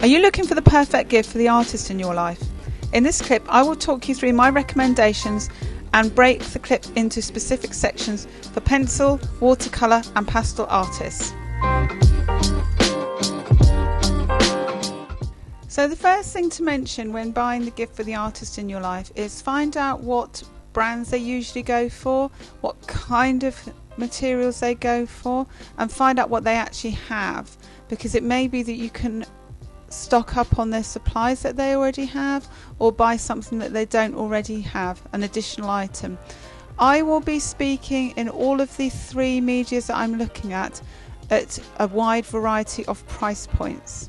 Are you looking for the perfect gift for the artist in your life? In this clip, I will talk you through my recommendations and break the clip into specific sections for pencil, watercolour and pastel artists. So the first thing to mention when buying the gift for the artist in your life is find out what brands they usually go for, what kind of materials they go for, and find out what they actually have, because it may be that you can stock up on their supplies that they already have, or buy something that they don't already have, an additional item. I will be speaking in all of the three medias that I'm looking at a wide variety of price points.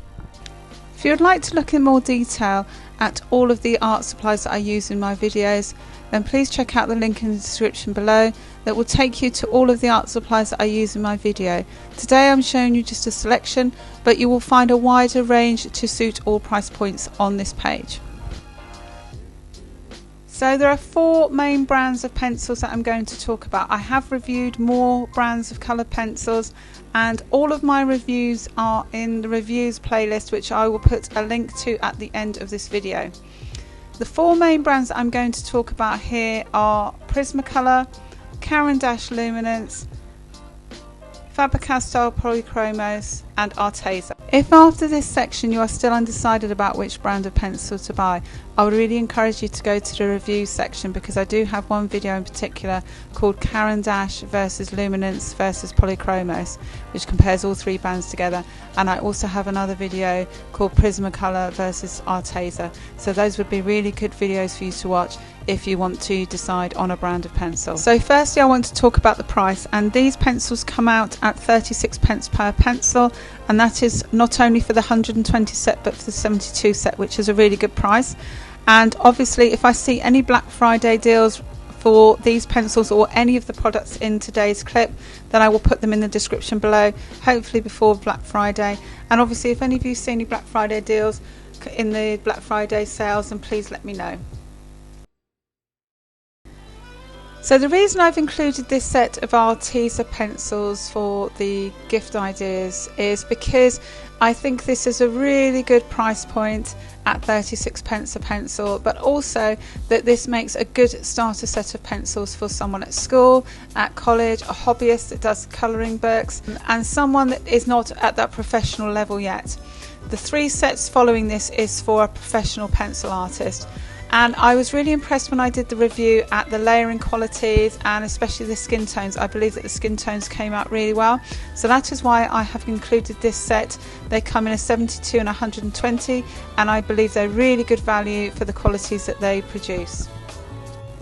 If you would like to look in more detail at all of the art supplies that I use in my videos, then please check out the link in the description below that will take you to all of the art supplies that I use in my video. Today I'm showing you just a selection, but you will find a wider range to suit all price points on this page. So there are four main brands of pencils that I'm going to talk about. I have reviewed more brands of coloured pencils, and all of my reviews are in the reviews playlist, which I will put a link to at the end of this video. The four main brands that I'm going to talk about here are Prismacolor, Caran d'Ache Luminance, Faber-Castell Polychromos and Arteza. If after this section you are still undecided about which brand of pencil to buy, I would really encourage you to go to the review section, because I do have one video in particular called Caran d'Ache versus Luminance versus Polychromos, which compares all three brands together, and I also have another video called Prismacolor versus Arteza. So those would be really good videos for you to watch if you want to decide on a brand of pencil. So firstly I want to talk about the price, and these pencils come out at 36p per pencil, and that is not only for the 120 set but for the 72 set, which is a really good price. And obviously if I see any Black Friday deals for these pencils or any of the products in today's clip, then I will put them in the description below, hopefully before Black Friday. And obviously if any of you see any Black Friday deals in the Black Friday sales, then please let me know. So the reason I've included this set of Arteza pencils for the gift ideas is because I think this is a really good price point at 36p a pencil, but also that this makes a good starter set of pencils for someone at school, at college, a hobbyist that does colouring books, and someone that is not at that professional level yet. The three sets following this is for a professional pencil artist. And I was really impressed when I did the review at the layering qualities and especially the skin tones. I believe that the skin tones came out really well. So that is why I have included this set. They come in a 72 and 120, and I believe they're really good value for the qualities that they produce.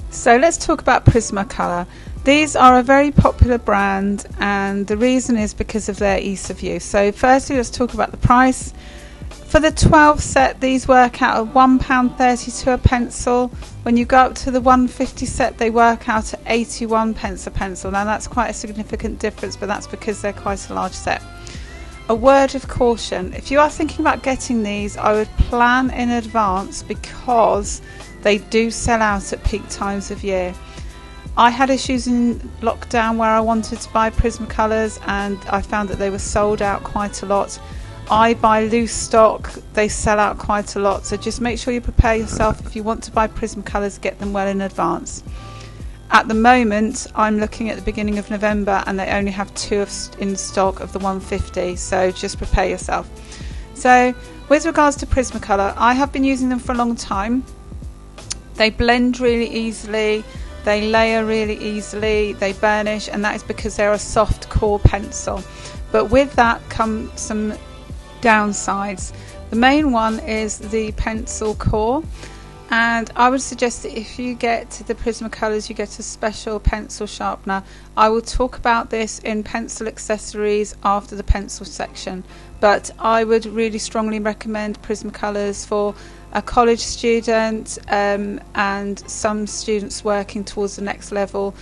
So let's talk about Prismacolor. These are a very popular brand, and the reason is because of their ease of use. So firstly, let's talk about the price. For the 12 set, these work out at £1.32 a pencil. When you go up to the 150 set, they work out at 81p a pencil. Now that's quite a significant difference, but that's because they're quite a large set. A word of caution: if you are thinking about getting these, I would plan in advance, because they do sell out at peak times of year. I had issues in lockdown where I wanted to buy Prismacolors, and I found that they were sold out quite a lot. I buy loose stock, they sell out quite a lot, so just make sure you prepare yourself. If you want to buy Prismacolors, get them well in advance. At the moment I'm looking at the beginning of November, and they only have two in stock of the 150, so just prepare yourself. So with regards to Prismacolor, I have been using them for a long time. They blend really easily, they layer really easily, they burnish, and that is because they're a soft core pencil. But with that come some downsides. The main one is the pencil core, and I would suggest that if you get the Prismacolors, you get a special pencil sharpener. I will talk about this in pencil accessories after the pencil section, but I would really strongly recommend Prismacolors for a college student and some students working towards the next level,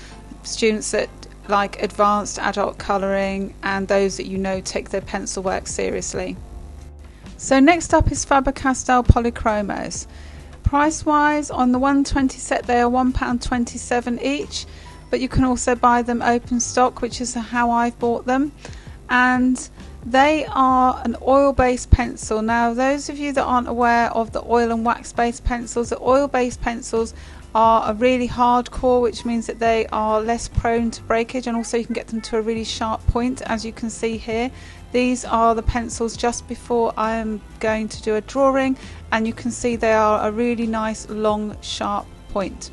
students that like advanced adult colouring, and those that you know take their pencil work seriously. So next up is Faber-Castell Polychromos. Price wise, on the 120 set they are £1.27 each, but you can also buy them open stock, which is how I've bought them. And They are an oil-based pencil. Now, those of you that aren't aware of the oil and wax-based pencils, the oil-based pencils are a really hard core, which means that they are less prone to breakage, and also you can get them to a really sharp point, as you can see here. These are the pencils just before I am going to do a drawing, and you can see they are a really nice long sharp point.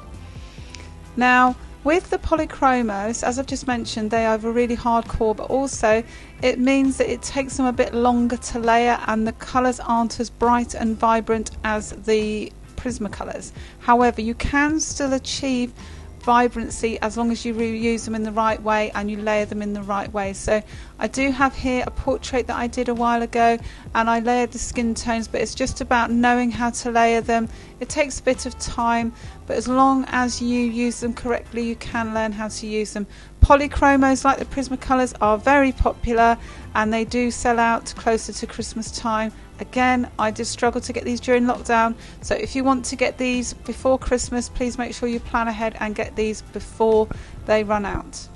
Now, with the polychromos, as I've just mentioned, they have a really hard core, but also it means that it takes them a bit longer to layer, and the colours aren't as bright and vibrant as the Prismacolors. However, you can still achieve vibrancy as long as you reuse them in the right way and you layer them in the right way. So I do have here a portrait that I did a while ago, and I layered the skin tones, but it's just about knowing how to layer them. It takes a bit of time, but as long as you use them correctly, you can learn how to use them. Polychromos like the Prismacolors are very popular, and they do sell out closer to Christmas time. Again, I did struggle to get these during lockdown, so if you want to get these before Christmas, please make sure you plan ahead and get these before they run out.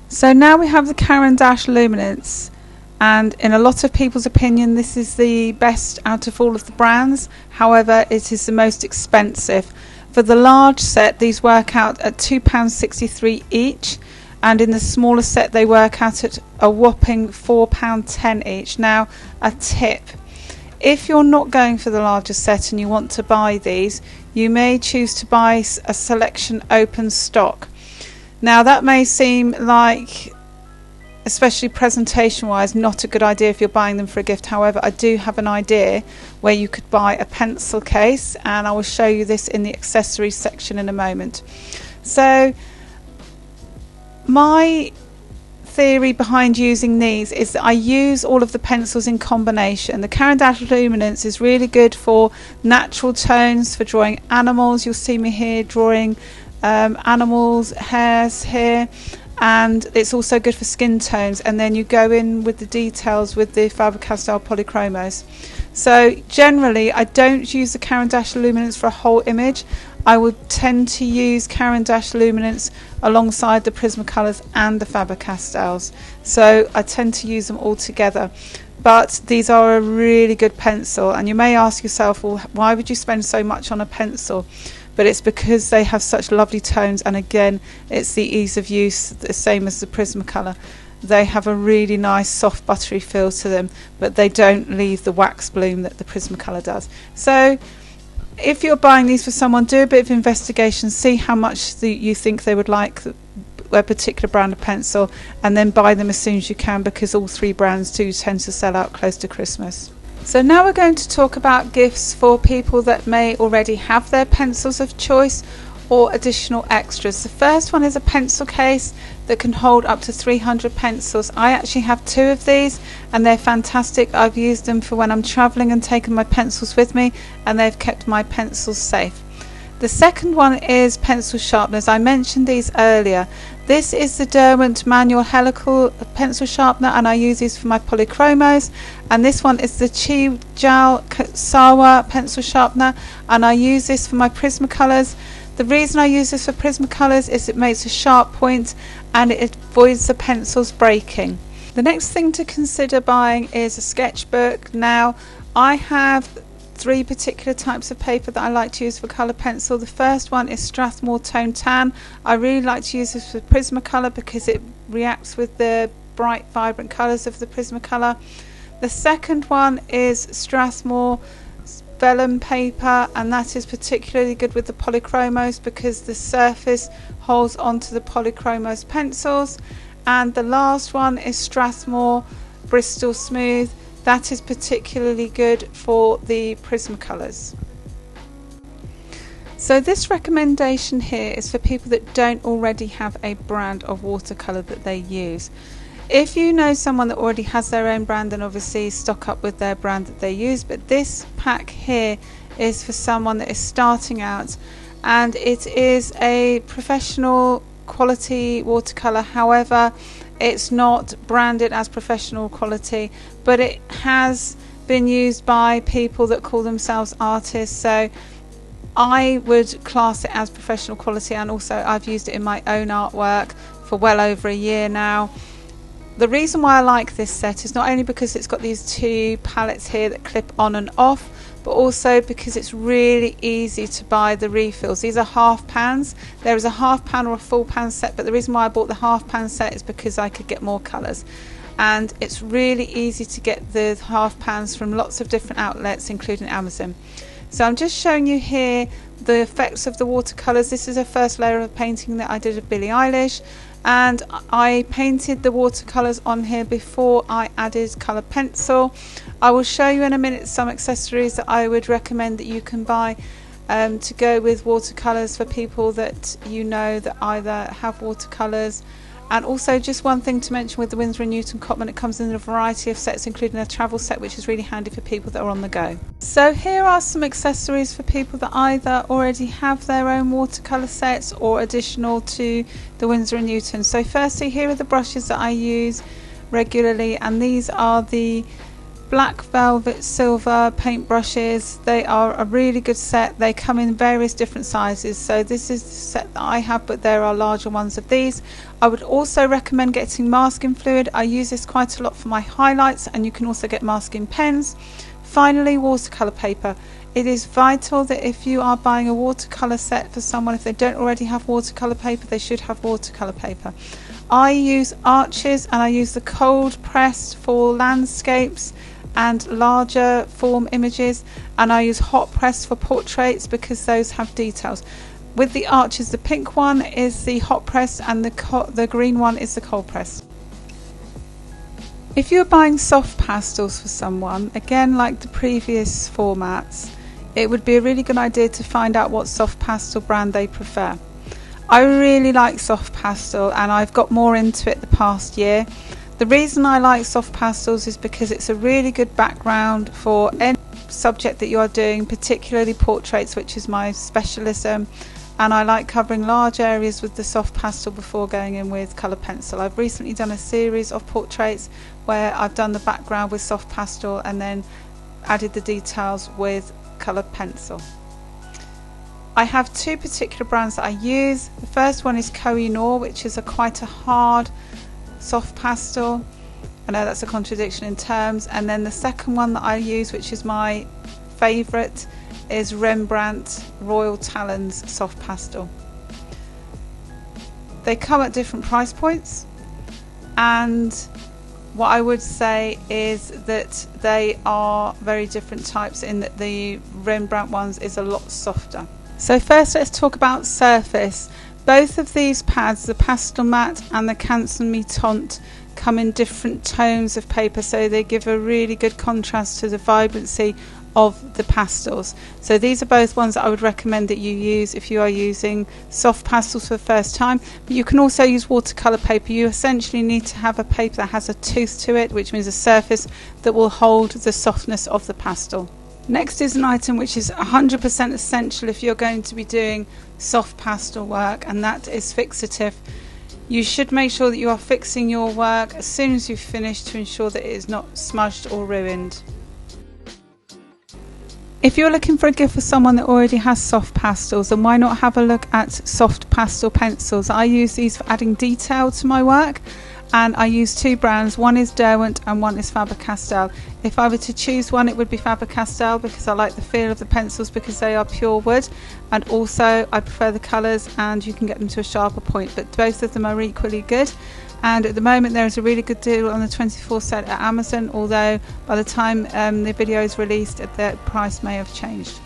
So now we have the Caran d'Ache Luminance, and in a lot of people's opinion this is the best out of all of the brands. However, it is the most expensive. For the large set, these work out at £2.63 each, and in the smaller set they work out at a whopping £4.10 each. Now, a tip: if you're not going for the larger set and you want to buy these, you may choose to buy a selection open stock. Now, that may seem like, especially presentation wise, not a good idea if you're buying them for a gift. However, I do have an idea where you could buy a pencil case, and I will show you this in the accessories section in a moment. So my theory behind using these is that I use all of the pencils in combination. The Caran d'Ache Luminance is really good for natural tones, for drawing animals. You'll see me here drawing animals, hairs here, and it's also good for skin tones, and then you go in with the details with the Faber-Castell Polychromos. So generally I don't use the Caran d'Ache Luminance for a whole image. I would tend to use Caran d'Ache Luminance alongside the Prismacolors and the Faber-Castells, so I tend to use them all together. But these are a really good pencil, and you may ask yourself, well, why would you spend so much on a pencil? But it's because they have such lovely tones, and again, it's the ease of use, the same as the Prismacolor. They have a really nice soft buttery feel to them, but they don't leave the wax bloom that the Prismacolor does. So if you're buying these for someone, do a bit of investigation, see how much you think they would like a particular brand of pencil, and then buy them as soon as you can, because all three brands do tend to sell out close to Christmas. So now we're going to talk about gifts for people that may already have their pencils of choice or additional extras. The first one is a pencil case that can hold up to 300 pencils. I actually have two of these, and they're fantastic. I've used them for when I'm traveling and taken my pencils with me, and they've kept my pencils safe. The second one is pencil sharpeners. I mentioned these earlier. This is the Derwent manual helical pencil sharpener, and I use these for my polychromos. And this one is the Chi-Jal Sawa pencil sharpener, and I use this for my Prismacolors. The reason I use this for Prismacolors is it makes a sharp point and it avoids the pencils breaking. The next thing to consider buying is a sketchbook. Now, I have three particular types of paper that I like to use for colour pencil. The first one is Strathmore Tone Tan. I really like to use this for Prismacolor because it reacts with the bright vibrant colours of the Prismacolor. The second one is Strathmore Vellum paper, and that is particularly good with the polychromos because the surface holds onto the polychromos pencils. And the last one is Strathmore Bristol Smooth. That is particularly good for the Prismacolors. So this recommendation here is for people that don't already have a brand of watercolour that they use. If you know someone that already has their own brand, then obviously stock up with their brand that they use, but this pack here is for someone that is starting out, and it is a professional quality watercolour. However, it's not branded as professional quality, but it has been used by people that call themselves artists, so I would class it as professional quality, and also I've used it in my own artwork for well over a year now. The reason why I like this set is not only because it's got these two palettes here that clip on and off, but also because it's really easy to buy the refills. These are half pans. There is a half pan or a full pan set, but the reason why I bought the half pan set is because I could get more colours. And it's really easy to get the half pans from lots of different outlets, including Amazon. So I'm just showing you here the effects of the watercolours. This is a first layer of painting that I did of Billie Eilish, and I painted the watercolours on here before I added colour pencil. I will show you in a minute some accessories that I would recommend that you can buy to go with watercolours for people that you know that either have watercolours. And also, just one thing to mention with the Winsor & Newton Cotman, it comes in a variety of sets, including a travel set, which is really handy for people that are on the go. So here are some accessories for people that either already have their own watercolour sets or additional to the Winsor & Newton. So firstly, here are the brushes that I use regularly, and these are the Black Velvet Silver paint brushes. They are a really good set. They come in various different sizes, so this is the set that I have, but there are larger ones of these. I would also recommend getting masking fluid. I use this quite a lot for my highlights, and you can also get masking pens. Finally, watercolour paper. It is vital that if you are buying a watercolour set for someone, if they don't already have watercolour paper, they should have watercolour paper. I use Arches, and I use the cold pressed for landscapes and larger form images, and I use hot press for portraits because those have details. With the Arches, the pink one is the hot press and the green one is the cold press. If you're buying soft pastels for someone, again like the previous formats, it would be a really good idea to find out what soft pastel brand they prefer. I really like soft pastel, and I've got more into it the past year. The reason I like soft pastels is because it's a really good background for any subject that you are doing, particularly portraits, which is my specialism, and I like covering large areas with the soft pastel before going in with colour pencil. I've recently done a series of portraits where I've done the background with soft pastel and then added the details with colour pencil. I have two particular brands that I use. The first one is Koh-i-Noor, which is quite a hard soft pastel. I know that's a contradiction in terms. And then the second one that I use, which is my favourite, is Rembrandt Royal Talons soft pastel. They come at different price points, and what I would say is that they are very different types in that the Rembrandt ones is a lot softer. So first let's talk about surface. Both of these pads, the Pastel Matte and the Canson Mi-Tinte, come in different tones of paper, so they give a really good contrast to the vibrancy of the pastels. So these are both ones that I would recommend that you use if you are using soft pastels for the first time. But you can also use watercolour paper. You essentially need to have a paper that has a tooth to it, which means a surface that will hold the softness of the pastel. Next is an item which is 100% essential if you're going to be doing soft pastel work, and that is fixative. You should make sure that you are fixing your work as soon as you've finished to ensure that it is not smudged or ruined. If you're looking for a gift for someone that already has soft pastels, then why not have a look at soft pastel pencils? I use these for adding detail to my work, and I use two brands. One is Derwent and one is Faber-Castell. If I were to choose one, it would be Faber-Castell because I like the feel of the pencils because they are pure wood, and also I prefer the colours and you can get them to a sharper point, but both of them are equally good. And at the moment there is a really good deal on the 24 set at Amazon, although by the time the video is released the price may have changed.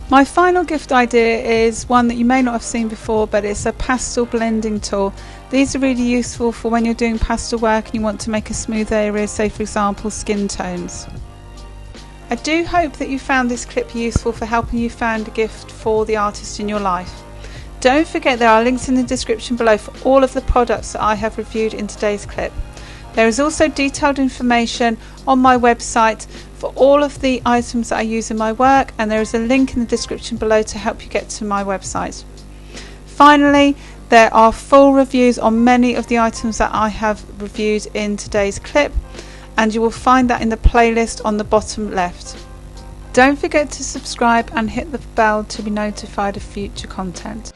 My final gift idea is one that you may not have seen before, but it's a pastel blending tool. These are really useful for when you're doing pastel work and you want to make a smooth area, say for example skin tones. I do hope that you found this clip useful for helping you find a gift for the artist in your life. Don't forget there are links in the description below for all of the products that I have reviewed in today's clip. There is also detailed information on my website for all of the items that I use in my work, and there is a link in the description below to help you get to my website. Finally, there are full reviews on many of the items that I have reviewed in today's clip, and you will find that in the playlist on the bottom left. Don't forget to subscribe and hit the bell to be notified of future content.